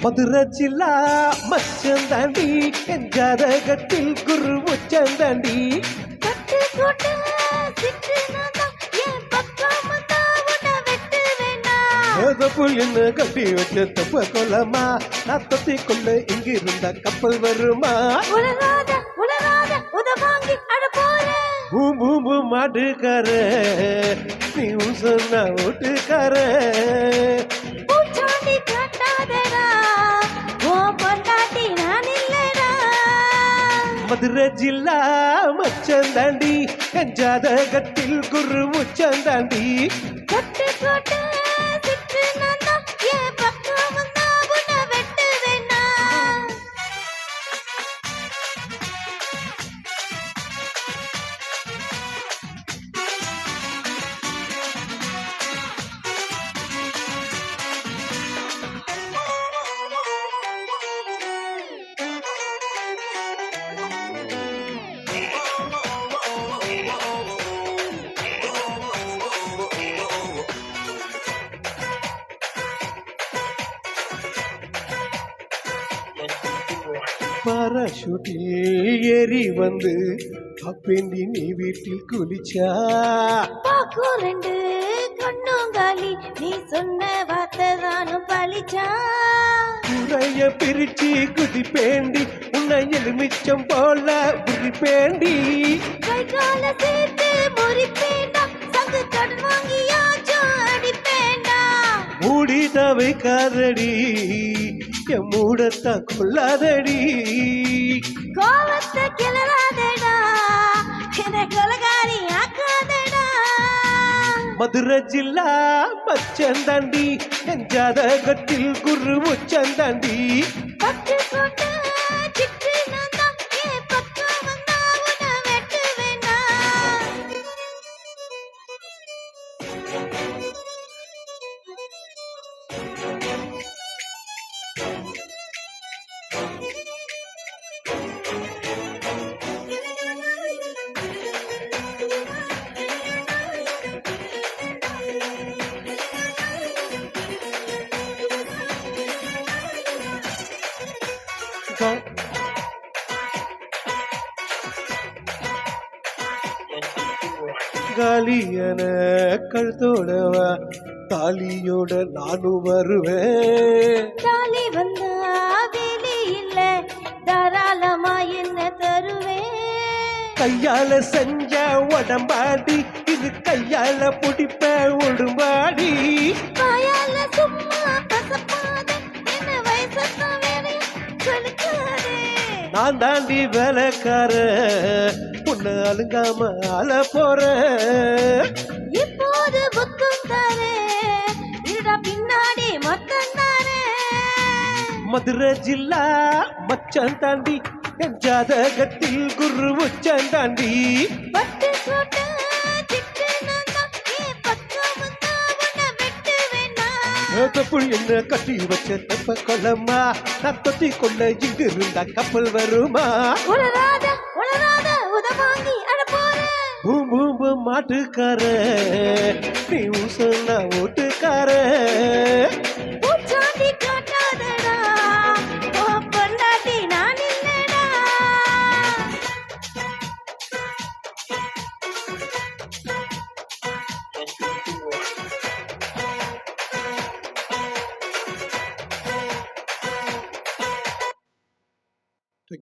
மதுரை ஜில்லா மச்சந்தாண்டி என் ஜாதகத்தில் குரு உச்சந்தாண்டி என்ன கட்டி வச்ச தப்ப கொள்ளமா நான் தொத்தி கொள்ள இங்கிருந்த கப்பல் வருமா பூம்பூம்பு மாட்டுக்கார நீ சொன்ன ஓட்டுக்கார மதுரை ஜில்லா மச்சந்தாண்டி என் ஜாதகத்தில் குரு உச்சந்தாண்டி பாராசூட்டில் ஏறி வந்து அப்பேந்தி நீ வீட்டில் குளிச்சா ரெண்டு கண்ணுங்காலி நீ சொன்ன வார்த்தை தானும் பழிச்சா குறைய பிரிச்சு குதிப்பேண்டி உன்னை எலுமிச்சம் போல உரிப்பேண்டி கை கால சேர்த்து முறிப்பேண்டா சங்கு கடன் வாங்கியாச்சும் அடிப்பேண்டா மூடி தவைக்காதடி என் மூடத்தா கொள்ளாதடி கோவத்தை கிளறாதடா என்னை கொலகாரி ஆக்காதடா மதுரை ஜில்லா மச்சந்தாண்டி என் ஜாதகத்தில் குரு உச்சந்தாண்டி பட்டு போட்டு சிட்டு நந்தா ஏ பக்கம் வந்தா உன்னை வெட்டு வேண்டாம் காலியன கழுத்தோடவா தாலியோட நானும் வருவேன் தாலி வந்தா வேலி இல்ல தாராளமா என்ன தருவேன் கையால செஞ்ச உடம்பாடி இது கையால பிடிப்ப உடும்பாடி வாயால சும்மா பசப்பாத என்ன வயசத்தான் வேலையும் கொடுக்காதே நான் தாண்டி வேலைக்கார உன்னை அழுங்காம அழ போற இப்போது புத்தம் தாரே இருடா பின்னாடி மொத்தம் தாரே மதுரை ஜில்லா மச்சந்தாண்டி என் ஜாதகத்தில் குரு உச்சந்தாண்டி பட்டு போட்டு சிட்டு நந்தா ஏ பக்கம் வந்தா உன்னை வெட்டு வேண்டாம் தப்பு என்ன கட்டி வச்ச தப்ப கொள்ளமா நான் தொத்தி கொள்ள இங்கு இருந்தா கப்பல் வருமா உளராத உதவாங்கி அட போறேன் பூம்பூம்பு மாட்டுக்கார நீ சொன்ன ஓட்டுக்கார